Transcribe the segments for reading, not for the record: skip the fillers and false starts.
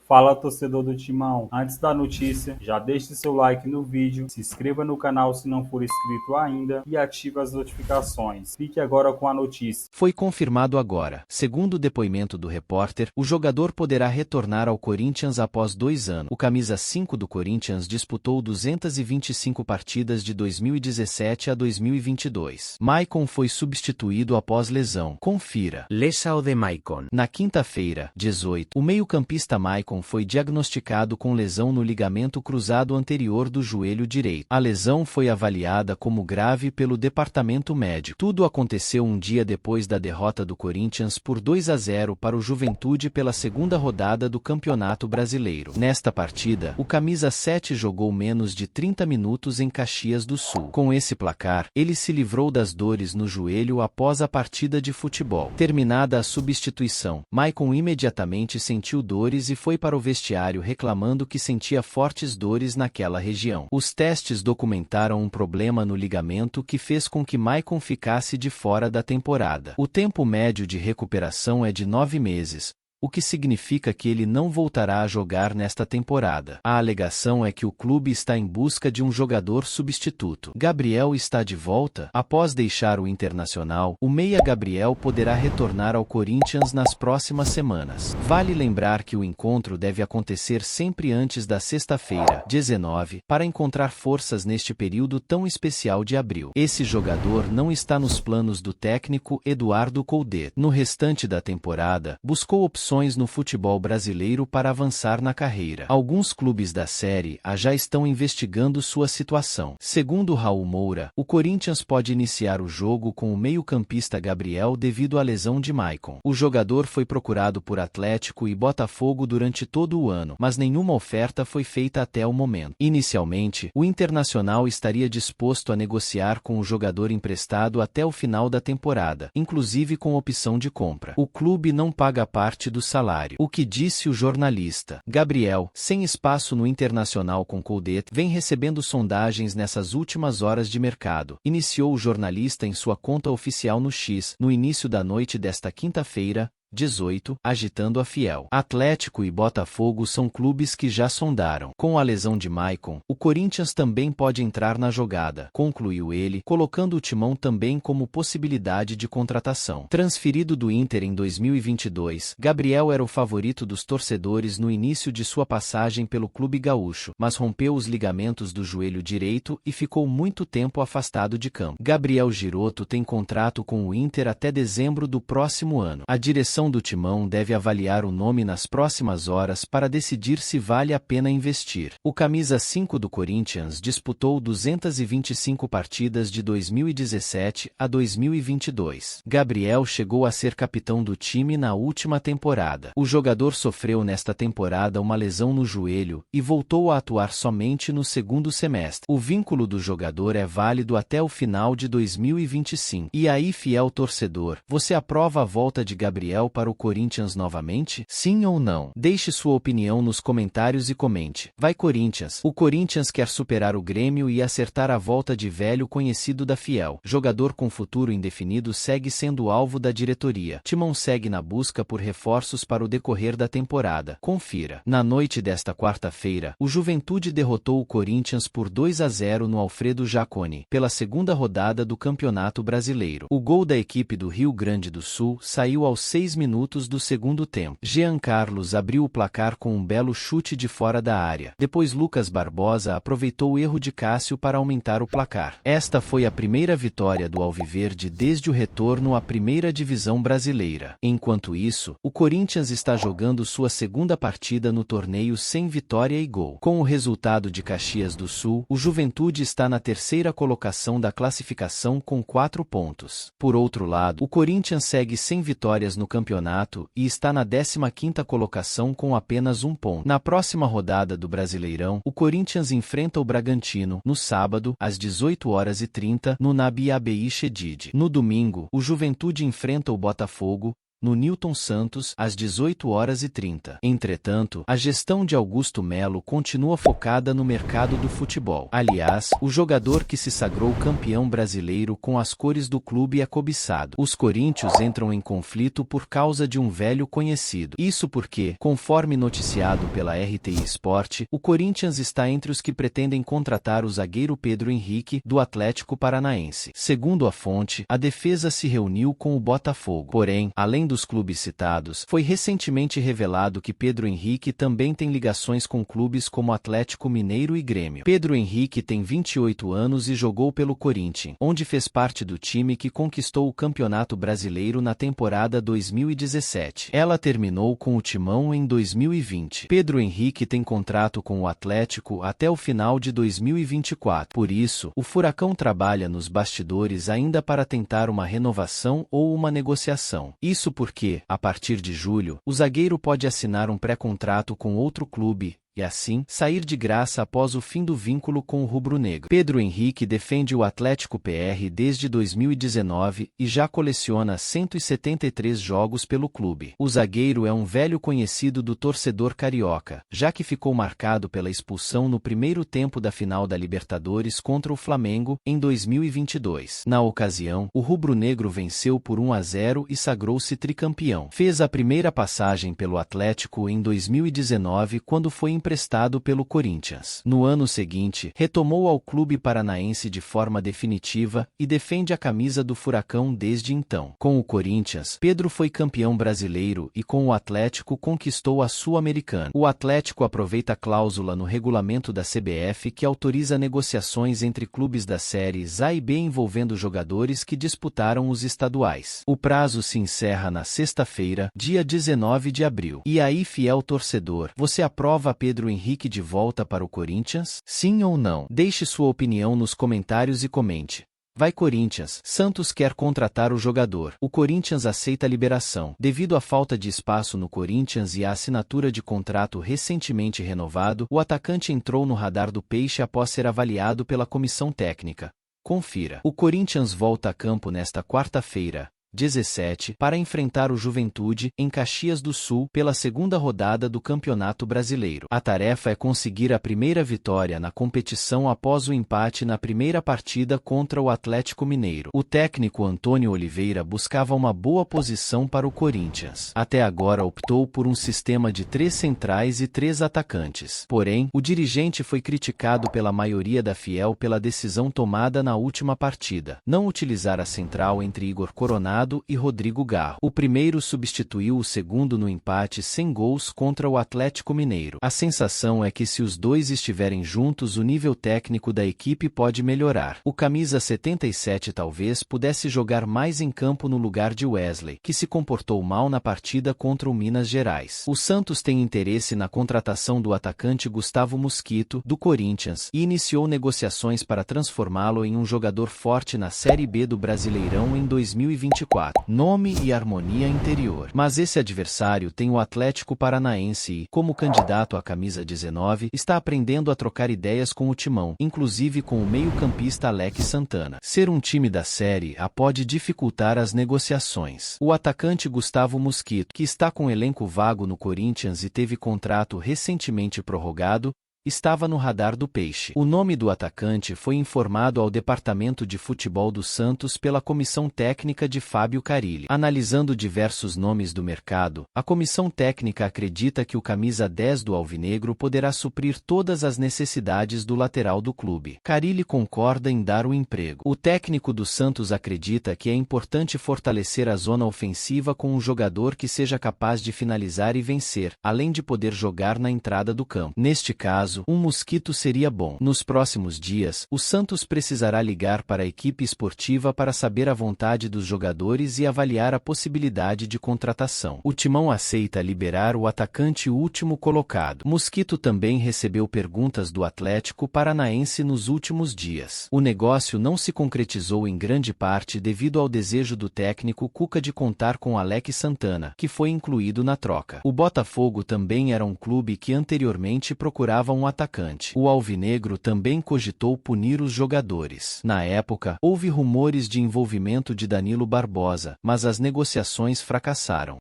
Fala, torcedor do Timão. Antes da notícia, já deixe seu like no vídeo, se inscreva no canal se não for inscrito ainda e ative as notificações. Fique agora com a notícia. Foi confirmado agora. Segundo o depoimento do repórter, o jogador poderá retornar ao Corinthians após 2 anos. O camisa 5 do Corinthians disputou 225 partidas de 2017 a 2022. Maicon foi substituído após lesão. Confira. Lesão de Maicon. Na quinta-feira, 18, o meio-campista Maicon foi diagnosticado com lesão no ligamento cruzado anterior do joelho direito. A lesão foi avaliada como grave pelo departamento médico. Tudo aconteceu um dia depois da derrota do Corinthians por 2-0 para o Juventude pela segunda rodada do Campeonato Brasileiro. Nesta partida, o camisa 7 jogou menos de 30 minutos em Caxias do Sul. Com esse placar, ele se livrou das dores no joelho após a partida de futebol. Terminada a substituição, Maicon imediatamente sentiu dores e foi para o vestiário reclamando que sentia fortes dores naquela região. Os testes documentaram um problema no ligamento que fez com que Maicon ficasse de fora da temporada. O tempo médio de recuperação é de 9 meses. O que significa que ele não voltará a jogar nesta temporada. A alegação é que o clube está em busca de um jogador substituto. Gabriel está de volta? Após deixar o Internacional, o meia Gabriel poderá retornar ao Corinthians nas próximas semanas. Vale lembrar que o encontro deve acontecer sempre antes da sexta-feira, 19, para encontrar forças neste período tão especial de abril. Esse jogador não está nos planos do técnico Eduardo Coudet. No restante da temporada, buscou opções no futebol brasileiro para avançar na carreira. Alguns clubes da Série A já estão investigando sua situação. Segundo Raul Moura, o Corinthians pode iniciar o jogo com o meio-campista Gabriel devido à lesão de Maicon. O jogador foi procurado por Atlético e Botafogo durante todo o ano, mas nenhuma oferta foi feita até o momento. Inicialmente, o Internacional estaria disposto a negociar com o jogador emprestado até o final da temporada, inclusive com opção de compra. O clube não paga parte do salário. O que disse o jornalista. Gabriel, sem espaço no Internacional com Coudet, vem recebendo sondagens nessas últimas horas de mercado. Iniciou o jornalista em sua conta oficial no X, no início da noite desta quinta-feira, 18, agitando a Fiel. Atlético e Botafogo são clubes que já sondaram. Com a lesão de Maicon, o Corinthians também pode entrar na jogada, concluiu ele, colocando o Timão também como possibilidade de contratação. Transferido do Inter em 2022, Gabriel era o favorito dos torcedores no início de sua passagem pelo clube gaúcho, mas rompeu os ligamentos do joelho direito e ficou muito tempo afastado de campo. Gabriel Giroto tem contrato com o Inter até dezembro do próximo ano. A direção do Timão deve avaliar o nome nas próximas horas para decidir se vale a pena investir. O camisa 5 do Corinthians disputou 225 partidas de 2017 a 2022. Gabriel chegou a ser capitão do time na última temporada. O jogador sofreu nesta temporada uma lesão no joelho e voltou a atuar somente no segundo semestre. O vínculo do jogador é válido até o final de 2025. E aí, fiel torcedor, você aprova a volta de Gabriel para o Corinthians novamente? Sim ou não? Deixe sua opinião nos comentários e comente. Vai Corinthians! O Corinthians quer superar o Grêmio e acertar a volta de velho conhecido da Fiel. Jogador com futuro indefinido segue sendo alvo da diretoria. Timão segue na busca por reforços para o decorrer da temporada. Confira. Na noite desta quarta-feira, o Juventude derrotou o Corinthians por 2-0 no Alfredo Jaconi, pela segunda rodada do Campeonato Brasileiro. O gol da equipe do Rio Grande do Sul saiu aos 6 minutos do segundo tempo. Jean Carlos abriu o placar com um belo chute de fora da área. Depois Lucas Barbosa aproveitou o erro de Cássio para aumentar o placar. Esta foi a primeira vitória do Alviverde desde o retorno à primeira divisão brasileira. Enquanto isso, o Corinthians está jogando sua segunda partida no torneio sem vitória e gol. Com o resultado de Caxias do Sul, o Juventude está na terceira colocação da classificação com 4 pontos. Por outro lado, o Corinthians segue sem vitórias no campeonato e está na 15ª colocação com apenas 1 ponto. Na próxima rodada do Brasileirão, o Corinthians enfrenta o Bragantino, no sábado, às 18h30, no Nabi Abeyi Shedid. No domingo, o Juventude enfrenta o Botafogo, no Newton Santos, às 18h30. Entretanto, a gestão de Augusto Melo continua focada no mercado do futebol. Aliás, o jogador que se sagrou campeão brasileiro com as cores do clube é cobiçado. Os coríntios entram em conflito por causa de um velho conhecido. Isso porque, conforme noticiado pela RTI Sport, o Corinthians está entre os que pretendem contratar o zagueiro Pedro Henrique, do Atlético Paranaense. Segundo a fonte, a defesa se reuniu com o Botafogo. Porém, além dos clubes citados, foi recentemente revelado que Pedro Henrique também tem ligações com clubes como Atlético Mineiro e Grêmio. Pedro Henrique tem 28 anos e jogou pelo Corinthians, onde fez parte do time que conquistou o Campeonato Brasileiro na temporada 2017. Ela terminou com o Timão em 2020. Pedro Henrique tem contrato com o Atlético até o final de 2024. Por isso, o Furacão trabalha nos bastidores ainda para tentar uma renovação ou uma negociação. Isso porque, a partir de julho, o zagueiro pode assinar um pré-contrato com outro clube e assim, sair de graça após o fim do vínculo com o rubro-negro. Pedro Henrique defende o Atlético PR desde 2019 e já coleciona 173 jogos pelo clube. O zagueiro é um velho conhecido do torcedor carioca, já que ficou marcado pela expulsão no primeiro tempo da final da Libertadores contra o Flamengo, em 2022. Na ocasião, o rubro-negro venceu por 1-0 e sagrou-se tricampeão. Fez a primeira passagem pelo Atlético em 2019 quando foi emprestado pelo Corinthians. No ano seguinte, retomou ao clube paranaense de forma definitiva e defende a camisa do Furacão desde então. Com o Corinthians, Pedro foi campeão brasileiro e com o Atlético conquistou a Sul-Americana. O Atlético aproveita a cláusula no regulamento da CBF que autoriza negociações entre clubes das séries A e B envolvendo jogadores que disputaram os estaduais. O prazo se encerra na sexta-feira, dia 19 de abril. E aí, fiel torcedor, você aprova Pedro Henrique de volta para o Corinthians? Sim ou não? Deixe sua opinião nos comentários e comente. Vai Corinthians! Santos quer contratar o jogador. O Corinthians aceita a liberação. Devido à falta de espaço no Corinthians e à assinatura de contrato recentemente renovado, o atacante entrou no radar do Peixe após ser avaliado pela comissão técnica. Confira. O Corinthians volta a campo nesta quarta-feira, 17, para enfrentar o Juventude, em Caxias do Sul, pela segunda rodada do Campeonato Brasileiro. A tarefa é conseguir a primeira vitória na competição após o empate na primeira partida contra o Atlético Mineiro. O técnico Antônio Oliveira buscava uma boa posição para o Corinthians. Até agora optou por um sistema de 3 centrais e 3 atacantes. Porém, o dirigente foi criticado pela maioria da fiel pela decisão tomada na última partida, não utilizar a central entre Igor Coronado e Rodrigo Garro. O primeiro substituiu o segundo no empate sem gols contra o Atlético Mineiro. A sensação é que se os dois estiverem juntos o nível técnico da equipe pode melhorar. O camisa 77 talvez pudesse jogar mais em campo no lugar de Wesley, que se comportou mal na partida contra o Minas Gerais. O Santos tem interesse na contratação do atacante Gustavo Mosquito, do Corinthians, e iniciou negociações para transformá-lo em um jogador forte na Série B do Brasileirão em 2024. Nome e harmonia interior. Mas esse adversário tem o Atlético Paranaense e, como candidato à camisa 19, está aprendendo a trocar ideias com o Timão, inclusive com o meio-campista Alex Santana. Ser um time da Série A pode dificultar as negociações. O atacante Gustavo Mosquito, que está com elenco vago no Corinthians e teve contrato recentemente prorrogado, estava no radar do Peixe. O nome do atacante foi informado ao Departamento de Futebol do Santos pela comissão técnica de Fábio Carille. Analisando diversos nomes do mercado, a comissão técnica acredita que o camisa 10 do Alvinegro poderá suprir todas as necessidades do lateral do clube. Carille concorda em dar o emprego. O técnico do Santos acredita que é importante fortalecer a zona ofensiva com um jogador que seja capaz de finalizar e vencer, além de poder jogar na entrada do campo. Neste caso, um Mosquito seria bom. Nos próximos dias, o Santos precisará ligar para a equipe esportiva para saber a vontade dos jogadores e avaliar a possibilidade de contratação. O Timão aceita liberar o atacante último colocado. Mosquito também recebeu perguntas do Atlético Paranaense nos últimos dias. O negócio não se concretizou em grande parte devido ao desejo do técnico Cuca de contar com Alex Santana, que foi incluído na troca. O Botafogo também era um clube que anteriormente procurava um atacante. O alvinegro também cogitou punir os jogadores. Na época, houve rumores de envolvimento de Danilo Barbosa, mas as negociações fracassaram.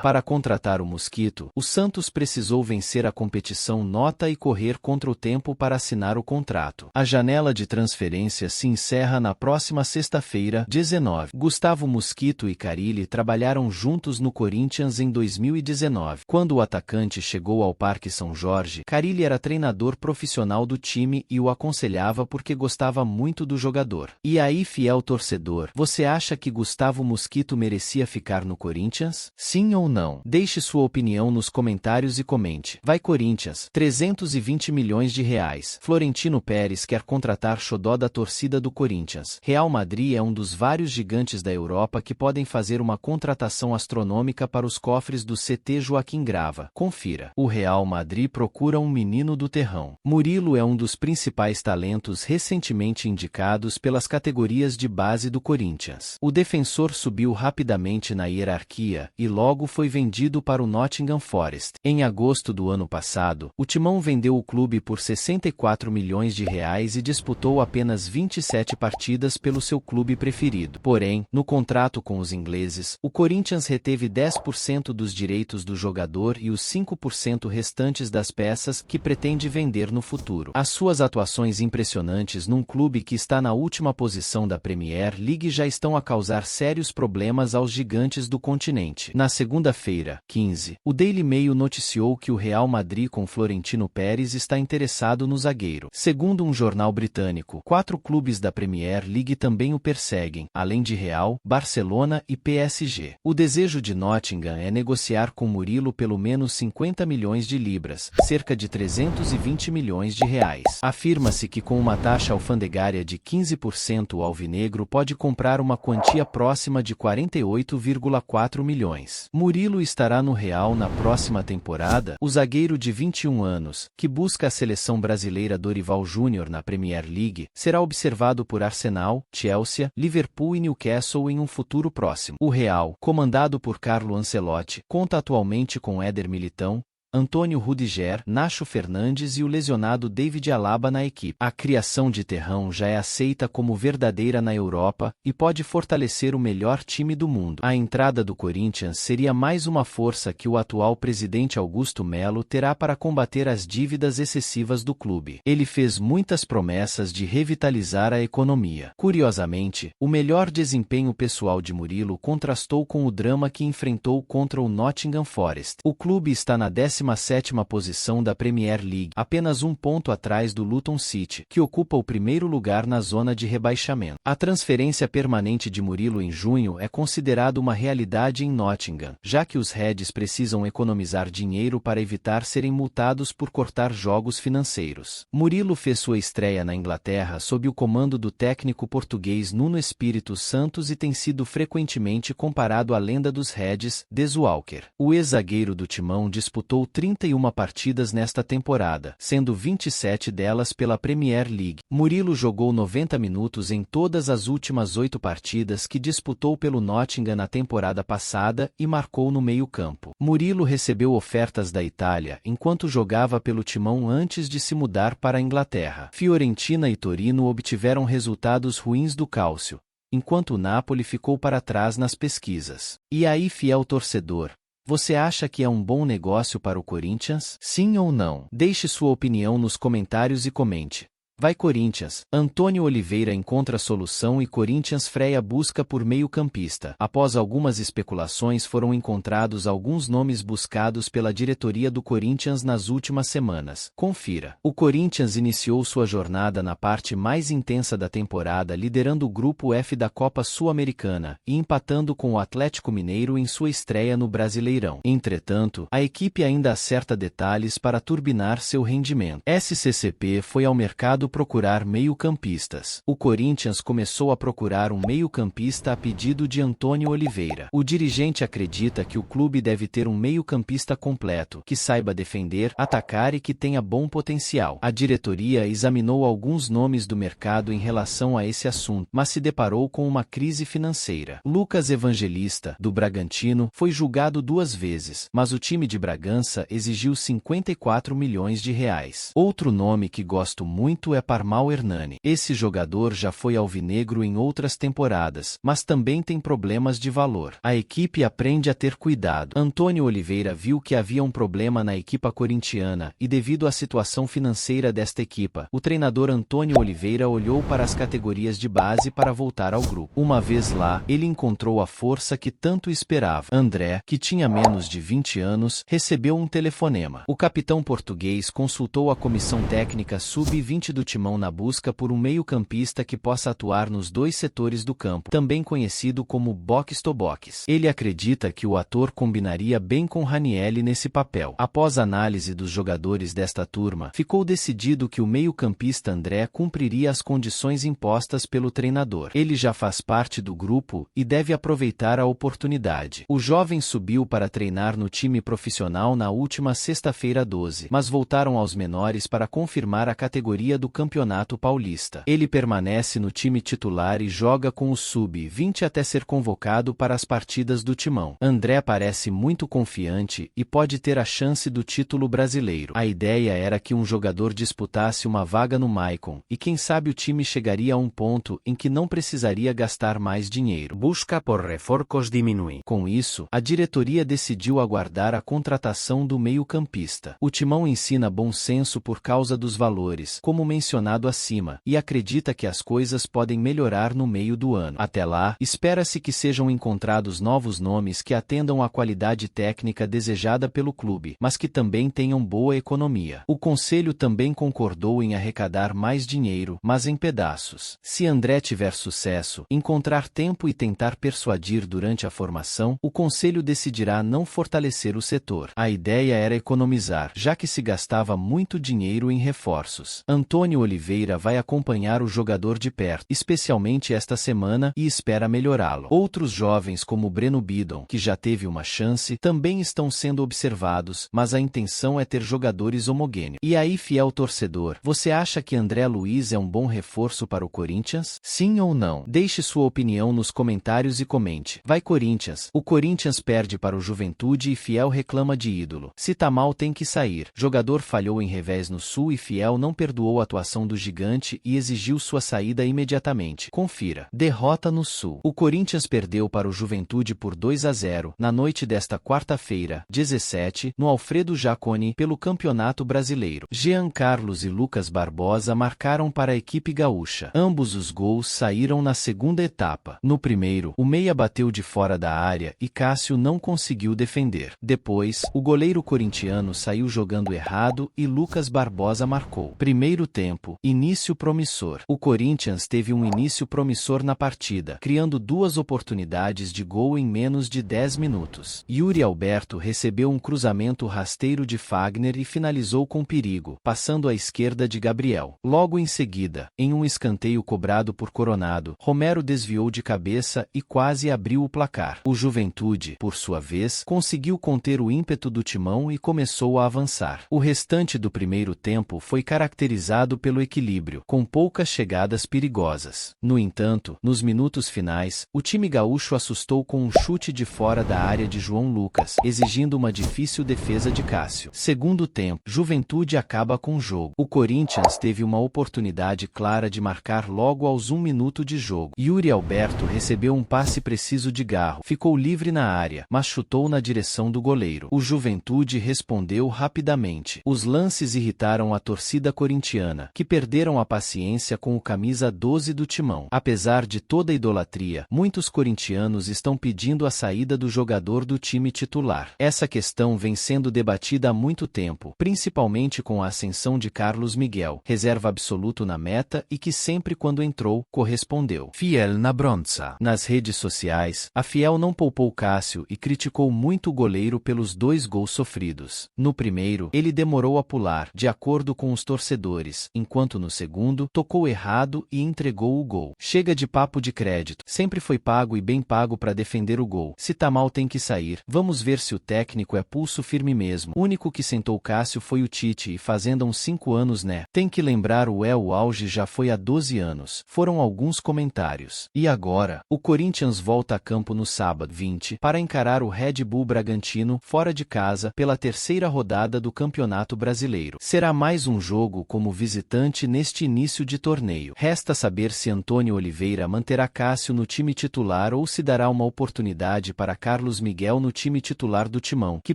Para contratar o Mosquito, o Santos precisou vencer a competição nota e correr contra o tempo para assinar o contrato. A janela de transferências se encerra na próxima sexta-feira, 19. Gustavo Mosquito e Carille trabalharam juntos no Corinthians em 2019. Quando o atacante chegou ao Parque São Jorge, Carille era treinador profissional do time e o aconselhava porque gostava muito do jogador. E aí, fiel torcedor, você acha que Gustavo Mosquito merecia ficar no Corinthians? Sim ou não? Deixe sua opinião nos comentários e comente. Vai Corinthians, 320 milhões de reais. Florentino Pérez quer contratar xodó da torcida do Corinthians. Real Madrid é um dos vários gigantes da Europa que podem fazer uma contratação astronômica para os cofres do CT Joaquim Grava. Confira. O Real Madrid procura um menino do terrão. Murilo é um dos principais talentos recentemente indicados pelas categorias de base do Corinthians. O defensor subiu rapidamente na hierarquia e logo foi vendido para o Nottingham Forest. Em agosto do ano passado, o Timão vendeu o clube por 64 milhões de reais e disputou apenas 27 partidas pelo seu clube preferido. Porém, no contrato com os ingleses, o Corinthians reteve 10% dos direitos do jogador e os 5% restantes das peças que pretende vender no futuro. As suas atuações impressionantes num clube que está na última posição da Premier League já estão a causar sérios problemas aos gigantes do continente. Na segunda-feira, 15, o Daily Mail noticiou que o Real Madrid com Florentino Pérez está interessado no zagueiro. Segundo um jornal britânico, 4 clubes da Premier League também o perseguem, além de Real, Barcelona e PSG. O desejo de Nottingham é negociar com Murilo pelo menos 50 milhões de libras, cerca de 320 milhões de reais. Afirma-se que com uma taxa alfandegária de 15% o alvinegro pode comprar uma quantia próxima de 48,4 milhões. Murilo estará no Real na próxima temporada. O zagueiro de 21 anos, que busca a seleção brasileira Dorival Júnior na Premier League, será observado por Arsenal, Chelsea, Liverpool e Newcastle em um futuro próximo. O Real, comandado por Carlo Ancelotti, conta atualmente com Éder Militão, Antônio Rudiger, Nacho Fernandes e o lesionado David Alaba na equipe. A criação de terrão já é aceita como verdadeira na Europa e pode fortalecer o melhor time do mundo. A entrada do Corinthians seria mais uma força que o atual presidente Augusto Melo terá para combater as dívidas excessivas do clube. Ele fez muitas promessas de revitalizar a economia. Curiosamente, o melhor desempenho pessoal de Murilo contrastou com o drama que enfrentou contra o Nottingham Forest. O clube está na 17ª posição da Premier League, apenas um ponto atrás do Luton City, que ocupa o primeiro lugar na zona de rebaixamento. A transferência permanente de Murilo em junho é considerada uma realidade em Nottingham, já que os Reds precisam economizar dinheiro para evitar serem multados por cortar jogos financeiros. Murilo fez sua estreia na Inglaterra sob o comando do técnico português Nuno Espírito Santo e tem sido frequentemente comparado à lenda dos Reds, Des Walker. O ex-zagueiro do Timão disputou 31 partidas nesta temporada, sendo 27 delas pela Premier League. Murilo jogou 90 minutos em todas as últimas 8 partidas que disputou pelo Nottingham na temporada passada e marcou no meio-campo. Murilo recebeu ofertas da Itália enquanto jogava pelo Timão antes de se mudar para a Inglaterra. Fiorentina e Torino obtiveram resultados ruins do Cálcio, enquanto o Napoli ficou para trás nas pesquisas. E aí, fiel torcedor, você acha que é um bom negócio para o Corinthians? Sim ou não? Deixe sua opinião nos comentários e comente. Vai Corinthians! Antônio Oliveira encontra solução e Corinthians freia busca por meio-campista. Após algumas especulações foram encontrados alguns nomes buscados pela diretoria do Corinthians nas últimas semanas. Confira. O Corinthians iniciou sua jornada na parte mais intensa da temporada liderando o Grupo F da Copa Sul-Americana e empatando com o Atlético Mineiro em sua estreia no Brasileirão. Entretanto, a equipe ainda acerta detalhes para turbinar seu rendimento. SCCP foi ao mercado querendo procurar meio-campistas. O Corinthians começou a procurar um meio-campista a pedido de Antônio Oliveira. O dirigente acredita que o clube deve ter um meio-campista completo, que saiba defender, atacar e que tenha bom potencial. A diretoria examinou alguns nomes do mercado em relação a esse assunto, mas se deparou com uma crise financeira. Lucas Evangelista, do Bragantino, foi julgado 2 vezes, mas o time de Bragança exigiu 54 milhões de reais. Outro nome que gosto muito é Parmal Hernani. Esse jogador já foi alvinegro em outras temporadas, mas também tem problemas de valor. A equipe aprende a ter cuidado. Antônio Oliveira viu que havia um problema na equipa corintiana e, devido à situação financeira desta equipa, o treinador Antônio Oliveira olhou para as categorias de base para voltar ao grupo. Uma vez lá, ele encontrou a força que tanto esperava. André, que tinha menos de 20 anos, recebeu um telefonema. O capitão português consultou a comissão técnica sub-20 do Timão na busca por um meio-campista que possa atuar nos 2 setores do campo, também conhecido como box-to-box. Ele acredita que o ator combinaria bem com Ranieri nesse papel. Após análise dos jogadores desta turma, ficou decidido que o meio-campista André cumpriria as condições impostas pelo treinador. Ele já faz parte do grupo e deve aproveitar a oportunidade. O jovem subiu para treinar no time profissional na última sexta-feira 12, mas voltaram aos menores para confirmar a categoria do Campeonato Paulista. Ele permanece no time titular e joga com o sub-20 até ser convocado para as partidas do Timão. André parece muito confiante e pode ter a chance do título brasileiro. A ideia era que um jogador disputasse uma vaga no Maicon, e quem sabe o time chegaria a um ponto em que não precisaria gastar mais dinheiro. Busca por reforços diminuir. Com isso, a diretoria decidiu aguardar a contratação do meio-campista. O Timão ensina bom senso por causa dos valores, como mencionado acima, e acredita que as coisas podem melhorar no meio do ano. Até lá, espera-se que sejam encontrados novos nomes que atendam à qualidade técnica desejada pelo clube, mas que também tenham boa economia. O conselho também concordou em arrecadar mais dinheiro, mas em pedaços. Se André tiver sucesso, encontrar tempo e tentar persuadir durante a formação, o conselho decidirá não fortalecer o setor. A ideia era economizar, já que se gastava muito dinheiro em reforços. Antônio Oliveira vai acompanhar o jogador de perto, especialmente esta semana, e espera melhorá-lo. Outros jovens como Breno Bidon, que já teve uma chance, também estão sendo observados, mas a intenção é ter jogadores homogêneos. E aí, fiel torcedor, você acha que André Luiz é um bom reforço para o Corinthians? Sim ou não? Deixe sua opinião nos comentários e comente. Vai Corinthians! O Corinthians perde para o Juventude e Fiel reclama de ídolo. Se tá mal tem que sair. Jogador falhou em revés no Sul e Fiel não perdoou a atuação do gigante e exigiu sua saída imediatamente. Confira. Derrota no Sul. O Corinthians perdeu para o Juventude por 2-0 na noite desta quarta-feira, 17, no Alfredo Jaconi, pelo Campeonato Brasileiro. Jean Carlos e Lucas Barbosa marcaram para a equipe gaúcha. Ambos os gols saíram na segunda etapa. No primeiro, o meia bateu de fora da área e Cássio não conseguiu defender. Depois, o goleiro corintiano saiu jogando errado e Lucas Barbosa marcou. Primeiro tempo, início promissor. O Corinthians teve um início promissor na partida, criando 2 oportunidades de gol em menos de 10 minutos. Yuri Alberto recebeu um cruzamento rasteiro de Fagner e finalizou com perigo, passando à esquerda de Gabriel. Logo em seguida, em um escanteio cobrado por Coronado, Romero desviou de cabeça e quase abriu o placar. O Juventude, por sua vez, conseguiu conter o ímpeto do Timão e começou a avançar. O restante do primeiro tempo foi caracterizado pelo equilíbrio, com poucas chegadas perigosas. No entanto, nos minutos finais, o time gaúcho assustou com um chute de fora da área de João Lucas, exigindo uma difícil defesa de Cássio. Segundo tempo, Juventude acaba com o jogo. O Corinthians teve uma oportunidade clara de marcar logo aos 1 minuto de jogo. Yuri Alberto recebeu um passe preciso de Garro, ficou livre na área, mas chutou na direção do goleiro. O Juventude respondeu rapidamente. Os lances irritaram a torcida corintiana, que perderam a paciência com o camisa 12 do Timão. Apesar de toda a idolatria, muitos corintianos estão pedindo a saída do jogador do time titular. Essa questão vem sendo debatida há muito tempo, principalmente com a ascensão de Carlos Miguel, reserva absoluto na meta e que sempre quando entrou, correspondeu. Fiel na bronza. Nas redes sociais, a Fiel não poupou Cássio e criticou muito o goleiro pelos 2 gols sofridos. No primeiro, ele demorou a pular, de acordo com os torcedores, enquanto no segundo, tocou errado e entregou o gol. Chega de papo de crédito. Sempre foi pago e bem pago para defender o gol. Se tá mal tem que sair. Vamos ver se o técnico é pulso firme mesmo. O único que sentou Cássio foi o Tite e fazendo uns 5 anos, né? Tem que lembrar o auge já foi há 12 anos. Foram alguns comentários. E agora? O Corinthians volta a campo no sábado 20 para encarar o Red Bull Bragantino fora de casa pela terceira rodada do Campeonato Brasileiro. Será mais um jogo como visitante neste início de torneio. Resta saber se Antônio Oliveira manterá Cássio no time titular ou se dará uma oportunidade para Carlos Miguel no time titular do Timão, que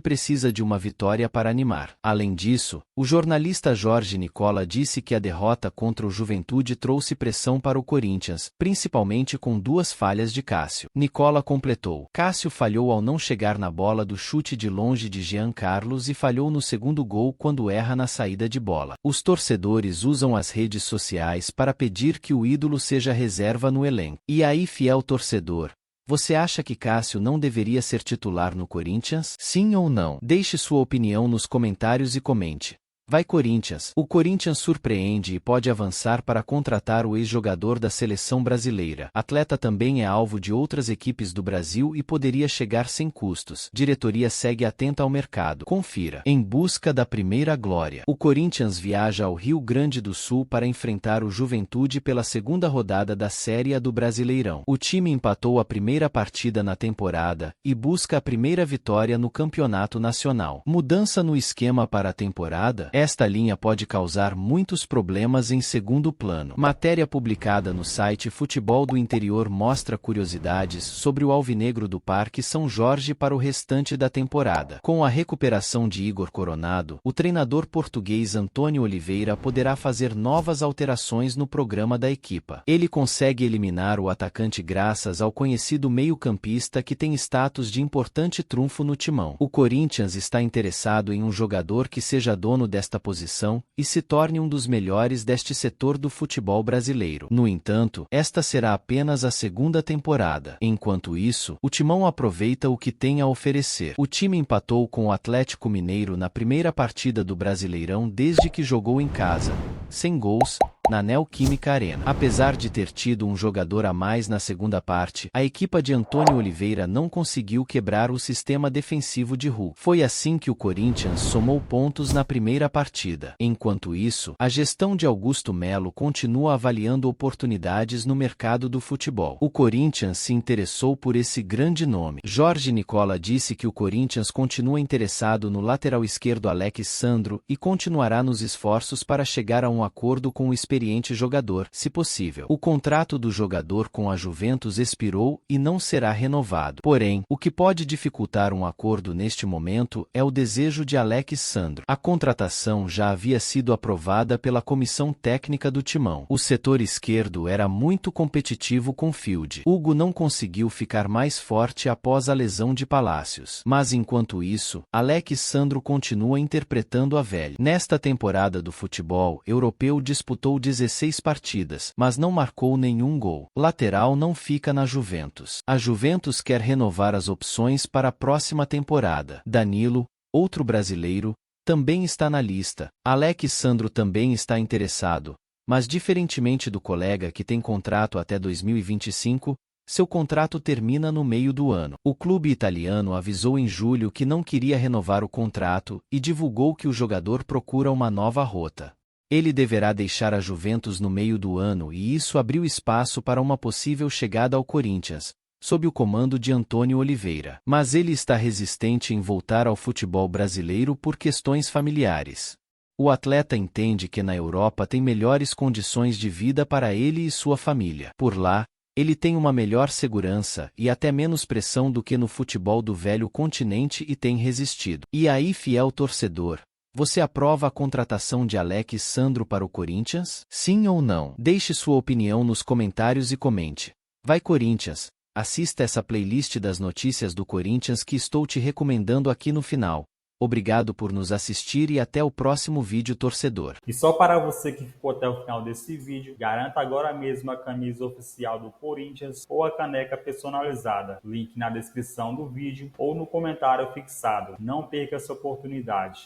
precisa de uma vitória para animar. Além disso, o jornalista Jorge Nicola disse que a derrota contra o Juventude trouxe pressão para o Corinthians, principalmente com 2 falhas de Cássio. Nicola completou: Cássio falhou ao não chegar na bola do chute de longe de Jean Carlos e falhou no segundo gol quando erra na saída de bola. Os torcedores usam as redes sociais para pedir que o ídolo seja reserva no elenco. E aí, fiel torcedor, você acha que Cássio não deveria ser titular no Corinthians? Sim ou não? Deixe sua opinião nos comentários e comente. Vai Corinthians! O Corinthians surpreende e pode avançar para contratar o ex-jogador da seleção brasileira. Atleta também é alvo de outras equipes do Brasil e poderia chegar sem custos. Diretoria segue atenta ao mercado. Confira. Em busca da primeira glória. O Corinthians viaja ao Rio Grande do Sul para enfrentar o Juventude pela segunda rodada da Série A do Brasileirão. O time empatou a primeira partida na temporada e busca a primeira vitória no Campeonato Nacional. Mudança no esquema para a temporada? Esta linha pode causar muitos problemas em segundo plano. Matéria publicada no site Futebol do Interior mostra curiosidades sobre o alvinegro do Parque São Jorge para o restante da temporada. Com a recuperação de Igor Coronado, o treinador português Antônio Oliveira poderá fazer novas alterações no programa da equipa. Ele consegue eliminar o atacante graças ao conhecido meio-campista que tem status de importante trunfo no timão. O Corinthians está interessado em um jogador que seja dono desta posição e se torne um dos melhores deste setor do futebol brasileiro. No entanto, esta será apenas a segunda temporada. Enquanto isso, o Timão aproveita o que tem a oferecer. O time empatou com o Atlético Mineiro na primeira partida do Brasileirão desde que jogou em casa, sem gols, na Neoquímica Arena. Apesar de ter tido um jogador a mais na segunda parte, a equipe de Antônio Oliveira não conseguiu quebrar o sistema defensivo de Hulk. Foi assim que o Corinthians somou pontos na primeira partida. Enquanto isso, a gestão de Augusto Melo continua avaliando oportunidades no mercado do futebol. O Corinthians se interessou por esse grande nome. Jorge Nicola disse que o Corinthians continua interessado no lateral esquerdo Alex Sandro e continuará nos esforços para chegar a um acordo com o experiente jogador, se possível. O contrato do jogador com a Juventus expirou e não será renovado. Porém, o que pode dificultar um acordo neste momento é o desejo de Alex Sandro. A contratação já havia sido aprovada pela comissão técnica do Timão. O setor esquerdo era muito competitivo com Field. Hugo não conseguiu ficar mais forte após a lesão de Palácios. Mas enquanto isso, Alex Sandro continua interpretando a velha. Nesta temporada do futebol europeu disputou 16 partidas, mas não marcou nenhum gol. Lateral não fica na Juventus. A Juventus quer renovar as opções para a próxima temporada. Danilo, outro brasileiro, também está na lista. Alex Sandro também está interessado, mas diferentemente do colega que tem contrato até 2025, seu contrato termina no meio do ano. O clube italiano avisou em julho que não queria renovar o contrato e divulgou que o jogador procura uma nova rota. Ele deverá deixar a Juventus no meio do ano e isso abriu espaço para uma possível chegada ao Corinthians, sob o comando de Antônio Oliveira. Mas ele está resistente em voltar ao futebol brasileiro por questões familiares. O atleta entende que na Europa tem melhores condições de vida para ele e sua família. Por lá, ele tem uma melhor segurança e até menos pressão do que no futebol do velho continente e tem resistido. E aí, fiel torcedor, você aprova a contratação de Alex Sandro para o Corinthians? Sim ou não? Deixe sua opinião nos comentários e comente. Vai Corinthians! Assista essa playlist das notícias do Corinthians que estou te recomendando aqui no final. Obrigado por nos assistir e até o próximo vídeo, torcedor. E só para você que ficou até o final desse vídeo, garanta agora mesmo a camisa oficial do Corinthians ou a caneca personalizada. Link na descrição do vídeo ou no comentário fixado. Não perca essa oportunidade.